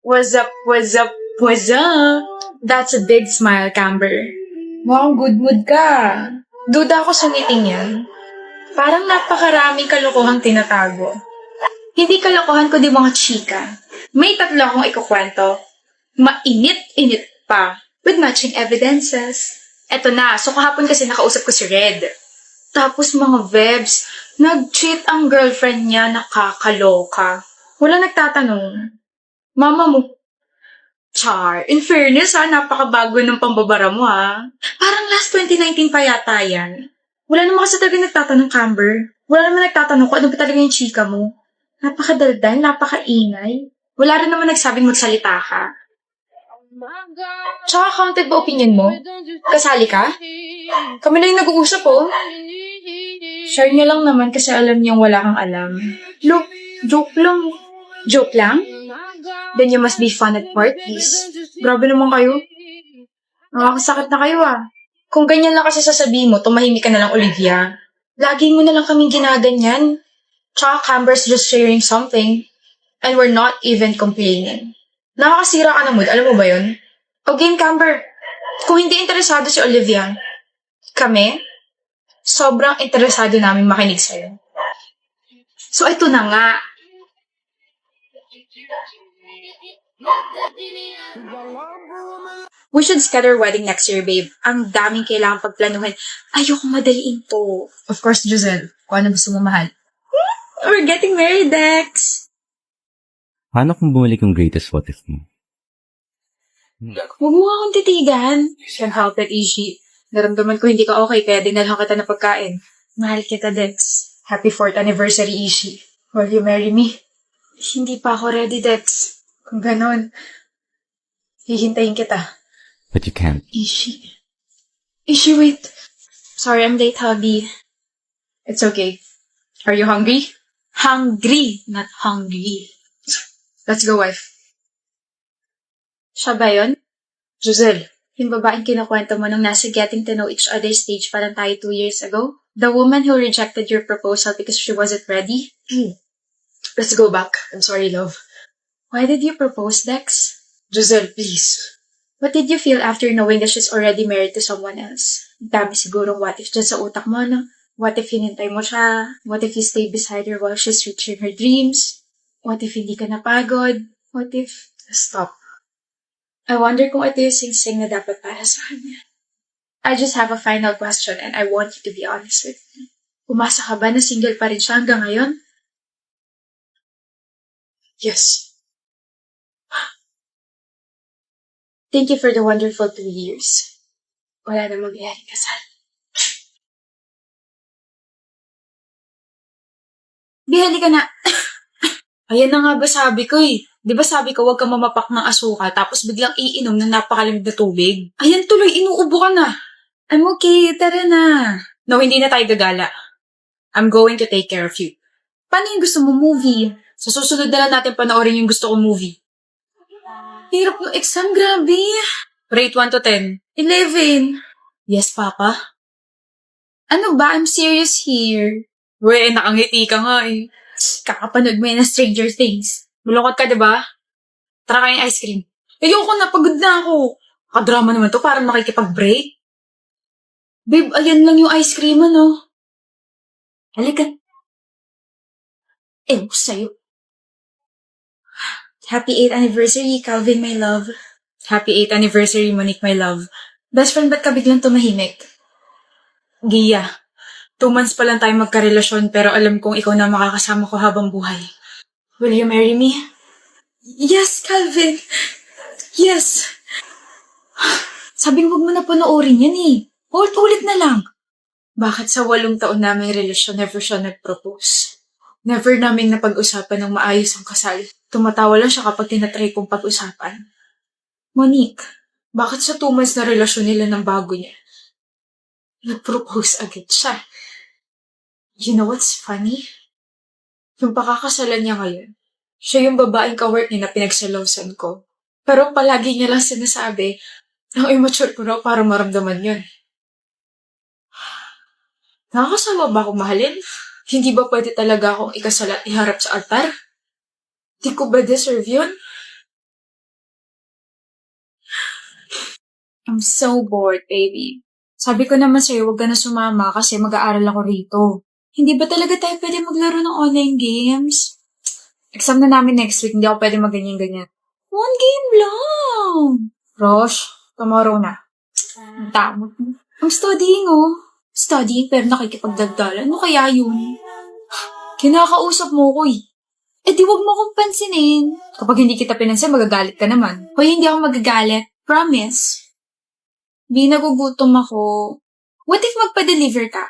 What's up, what's up, what's up? That's a big smile, Camber. Mukhang good mood ka. Duda ako sa meeting yan. Parang napakaraming kalokohang tinatago. Hindi kalokohan kundi mga chika. May tatlo akong ikukwento. Mainit-init pa. With matching evidences. Eto na, so kahapon kasi nakausap ko si Red. Tapos mga vebs, nag-cheat ang girlfriend niya, nakakaloka. Wala nagtatanong. Mama mo. Char, in fairness napakabago ng pambabara mo Parang last 2019 pa yata yan. Wala naman kasi talaga nagtatanong, Camber. Wala naman nagtatanong kung ano ba talaga yung chika mo. Napakadaldal, napakaingay. Wala rin naman nagsabing magsalita ka. Tsaka counted ba opinion mo? Kasali ka? Kami na yung nag-uusap Share niya lang naman kasi alam niyang wala kang alam. Look, joke lang. Joke lang? Then you must be fun at parties. Grabe naman kayo. Nakakasakit na kayo Kung ganyan lang kasi sasabihin mo, tumahimik ka na lang, Olivia. Lagi mo na lang kaming ginaganyan. Tsaka Camber's just sharing something. And we're not even complaining. Nakakasira ka na mood, alam mo ba yun? O game, Camber. Kung hindi interesado si Olivia, kami, sobrang interesado namin makinig sa'yo. So ito na nga. We should schedule wedding next year, babe. Ang daming kailangan pagplanuhin. Ayoko madaliin to. Of course, Giselle. Kung ano gusto mo mahal. We're getting married, Dex. Paano kung bumalik yung greatest what if mo? Huwag mo akong titigan. Can't help it, Ishi. Naramdaman ko hindi ka okay, kaya dinalhan kita ng pagkain. Mahal kita, Dex. Happy 4th anniversary, Ishi. Will you marry me? Hindi pa ako ready, Dex. Kung ganon, hihintayin kita. But you can't. Ishi, wait. Sorry, I'm late, hubby. It's okay. Are you hungry? Hungry, not hungry. Let's go, wife. Siya ba yun? Giselle. Yung babaeng kinakwento mo nung nasa getting to know each other stage pa lang tayo 2 years ago? The woman who rejected your proposal because she wasn't ready? Let's go back. I'm sorry, love. Why did you propose, Dex? Giselle, please. What did you feel after knowing that she's already married to someone else? Dami sigurong what if dyan sa utak mo, no? What if hinintay mo siya? What if you stay beside her while she's reaching her dreams? What if hindi ka napagod? What if... Stop. I wonder kung ito yung sing-sing na dapat para sa kanya. I just have a final question and I want you to be honest with me. Umasa ka ba na single pa rin siya hanggang ngayon? Yes. Thank you for the wonderful 2 years. Wala na mangyayaring kasal. Bihali ka na. Ayan na nga ba sabi ko Di ba sabi ko huwag kang mamapak ng asukal tapos biglang iinom ng napakalamig na tubig? Ayan tuloy, inuubo ka na. I'm okay, tara na. No, hindi na tayo gagala. I'm going to take care of you. Paano yung gusto mo movie? Sa susunod na lang natin panoorin yung gusto kong movie. Hirap ng exam, grabe. Rate 1 to 10. 11. Yes, Papa. Ano ba? I'm serious here. We, nakangiti ka nga Kakapanood mo yan ng Stranger Things. Malungkot ka, diba? Tara kayong ice cream. Ayoko na, pagod na ako. Kadrama naman to, parang makikipag-break. Babe, ayan lang yung ice cream, Halika. Sa'yo. Happy 8th anniversary, Calvin, my love. Happy 8th anniversary, Monique, my love. Best friend, ba't ka biglang tumahimik? Gia, 2 months pa lang tayo magkarelasyon pero alam kong ikaw na makakasama ko habang buhay. Will you marry me? Yes, Calvin. Yes. Sabing huwag mo na panoorin yan Ulit-ulit na lang. Bakit sa 8 taon naming relasyon never siya nag-propose? Never namin napag-usapan ng maayos ang kasal. Tumatawa lang siya kapag tinatry kong pag-usapan. Monique, bakit sa 2 months na relasyon nila ng bago niya? Nag-propose agad siya. You know what's funny? Yung pakakasalan niya ngayon, siya yung babaeng ka-work niya na pinagsalosan ko. Pero palagi niya lang sinasabi, ang immature ko raw para maramdaman yun. Nakakasama ba akong mahalin? Hindi ba pwede talaga akong ikasal at iharap sa altar? Di ko ba deserve yun? I'm so bored, baby. Sabi ko naman sa'yo, huwag ka na sumama kasi mag-aaral ako rito. Hindi ba talaga tayo pwede maglaro ng online games? Exam na namin next week, hindi ako pwede mag-ganyan-ganyan. One game lang! Rosh, tomorrow na. Ang tama. I'm studying, oh. Studying pero nakikipagdagdalan. Ano kaya yun? Kinakausap mo ko eh. Eh di wag mo akong pansinin. Kapag hindi kita pinansin, magagalit ka naman. Hoy, hindi ako magagalit. Promise. B, nagugutom ako. What if magpa-deliver ka?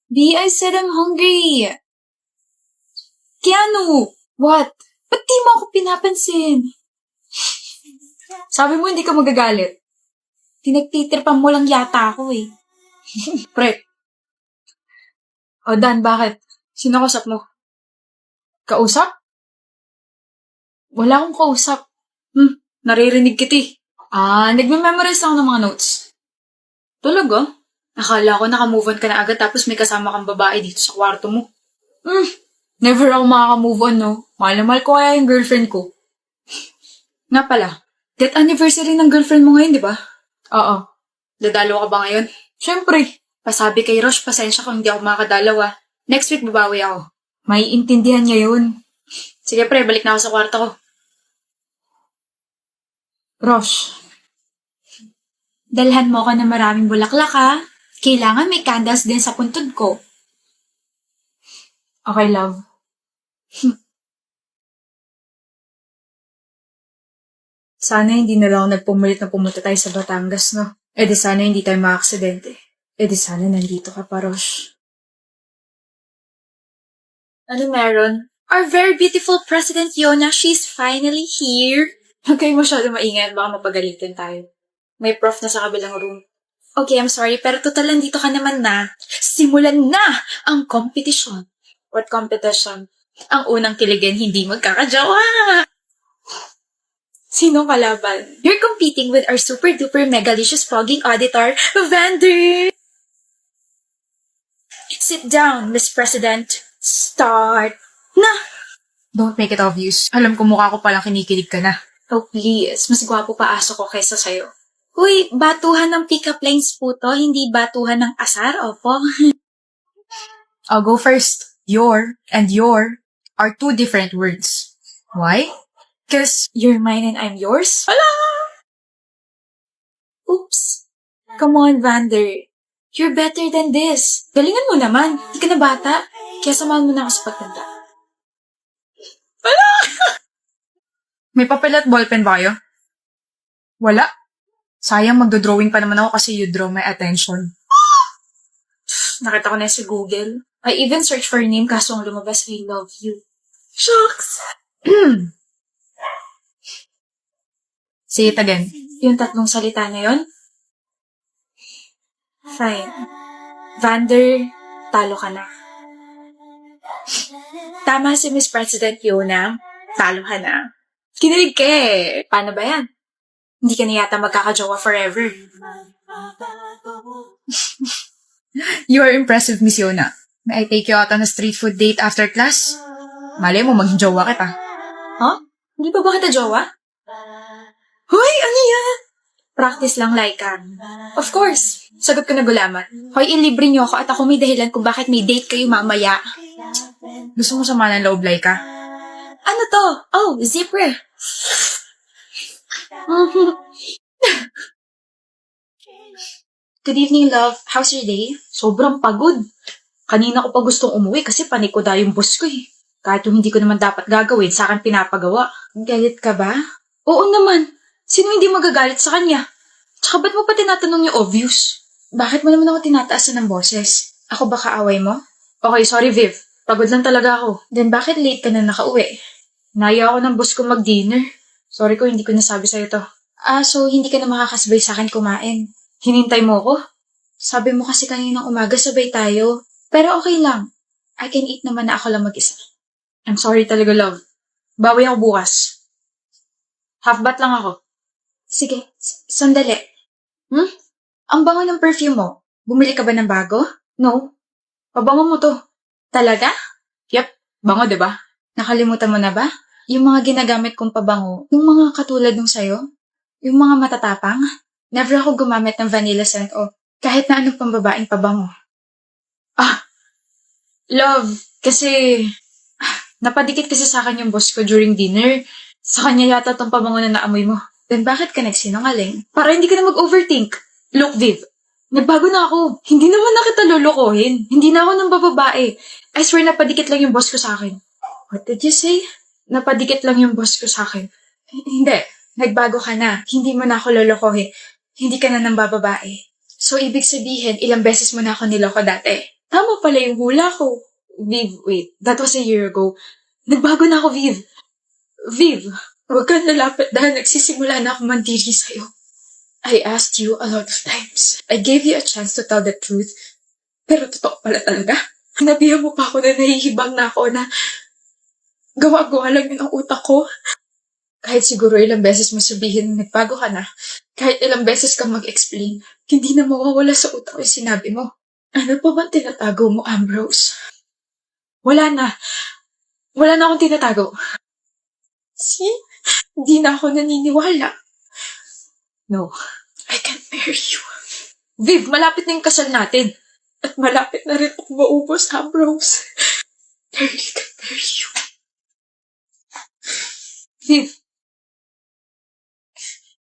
B, I said I'm hungry. Keanu, what? Ba't di mo ako pinapansin? Sabi mo hindi ka magagalit. Pinagtitripan mo lang yata ako eh. Pre. O Dan, bakit? Sino kausap mo? Kausap? Wala akong kausap. Naririnig kita eh. Nagme-memorize ako ng mga notes. Talaga? Akala ko naka-move on ka na agad tapos may kasama kang babae dito sa kwarto mo. Never ako makaka-move on, no? Mahal na mahal ko kaya yung girlfriend ko. Nga pala, death anniversary ng girlfriend mo ngayon, di ba? Oo. Dadalo ka ba ngayon? Siyempre. Pasabi kay Rosh, pasensya kung hindi ako makakadalaw ah. Next week babawi ako. May intindihan niya yun. Sige pre, balik na ako sa kwarto ko. Rosh, dalhan mo ka na maraming bulaklak ha. Kailangan may candles din sa puntod ko. Okay, love. Sana hindi na lang nagpumulit na pumunta tayo sa Batangas, no? E di sana hindi tayo maaksidente. E di sana nandito ka pa, Rosh. Ano meron? Our very beautiful President Yona, she's finally here. Huwag kayo masyado maingay, baka mapagalitin tayo. May prof na sa kabilang room. Okay, I'm sorry, pero total nandito ka naman na. Simulan na ang competition. What competition? Ang unang kiligin, hindi magkakajowa. Sino kalaban? You're competing with our super-duper megalicious fogging auditor, Vander! Sit down, Miss President. Start na! Don't make it obvious. Alam ko mukha ko palang kinikilig ka na. Oh, please. Mas gwapo pa aso ko kaysa sa'yo. Uy, batuhan ng pick-up lines po to, hindi batuhan ng asar, opo. I'll go first. Your and your are two different words. Why? Cause you're mine and I'm yours? Hala! Oops. Come on, Vander. You're better than this. Galingan mo naman. Hindi ka na bata. Kaya samahan mo na ako sa pagtanda. May papel at ballpen ba kayo? Wala. Sayang, magdodrawing pa naman ako kasi you draw my attention. Nakita ko na sa Google. I even searched for your name kaso ang lumabas, I love you. Shucks! Say it again. Yung tatlong salita na yun? Fine. Vander, talo ka na. Tama si Miss President Yona. Talo ka na. Kinilig ka eh. Paano ba yan? Hindi ka na yata magkakajowa forever. You are impressive, Miss Yona. May I take you out on a street food date after class? Malay mo, maging jowa kita. Huh? Hindi ba kita jowa? Hoy, ano yan? Practice lang, Laika. Of course. Sagot ko na gulaman. Hoy, ilibre niyo ako at ako may dahilan kung bakit may date kayo mamaya. Gusto mo sama ng loob, Laika? Ano to? Oh, zipper. Good evening, love. How's your day? Sobrang pagod. Kanina ko pa gustong umuwi kasi panikoda yung boss ko eh. Kahit yung hindi ko naman dapat gagawin, sa akin pinapagawa. Galit ka ba? Oo naman. Sino hindi magagalit sa kanya? Tsaka ba't mo pa tinatanong yung obvious? Bakit mo naman ako tinataasan ng boses? Ako ba kaaway mo? Okay, sorry Viv. Pagod lang talaga ako. Then bakit late ka na nakauwi? Naya ako ng boss ko mag-dinner. Sorry ko, hindi ko nasabi sa'yo to. So hindi ka na makakasabay sa akin kumain. Hinintay mo ko? Sabi mo kasi kaninang umaga sabay tayo. Pero okay lang. I can eat naman na ako lang mag-isa. I'm sorry talaga, love. Bawi ako bukas. Half-bat lang ako. Sige, sandali. Ang bango ng perfume mo. Bumili ka ba ng bago? No. Pabango mo to. Talaga? Yep, bango, diba? Nakalimutan mo na ba? Yung mga ginagamit kong pabango, yung mga katulad nung sayo? Yung mga matatapang? never ako gumamit ng vanilla scent o kahit na anong pambabaeng pabango. Love, kasi napadikit kasi sa akin yung boss ko during dinner. Sa kanya yata tong pabango na naamoy mo. Then bakit ka nagsinungaling? Para hindi ka na mag-overthink. Look, Viv, nagbago na ako. Hindi naman na kita lulukohin. Hindi na ako ng bababae. I swear napadikit lang yung boss ko sa akin. What did you say? Napadikit lang yung boss ko sa akin. Hindi. Nagbago ka na. Hindi mo na ako lulukohin. Hindi ka na ng bababae. So, ibig sabihin, ilang beses mo na ako niloko dati. Tama pala yung hula ko. Viv, wait. That was a year ago. Nagbago na ako, Viv. Viv, huwag kang lalapit dahil nagsisimula na ako mandiri sa'yo. I asked you a lot of times. I gave you a chance to tell the truth. Pero totoo pala talaga. Hanabihan mo pa ako na nahihibang na ako na gawa-gawa lang yun ang utak ko. Kahit siguro ilang beses mo sabihin na nagbago ka na, kahit ilang beses kang mag-explain, hindi na mawawala sa utak yung sinabi mo. Ano pa bang tinatago mo, Ambrose? Wala na. Wala na akong tinatago. See? Hindi na ako naniniwala. No, I can't marry you. Viv, malapit na yung kasal natin. At malapit na rin ako maubos, Ambrose. I really can't marry you. Viv,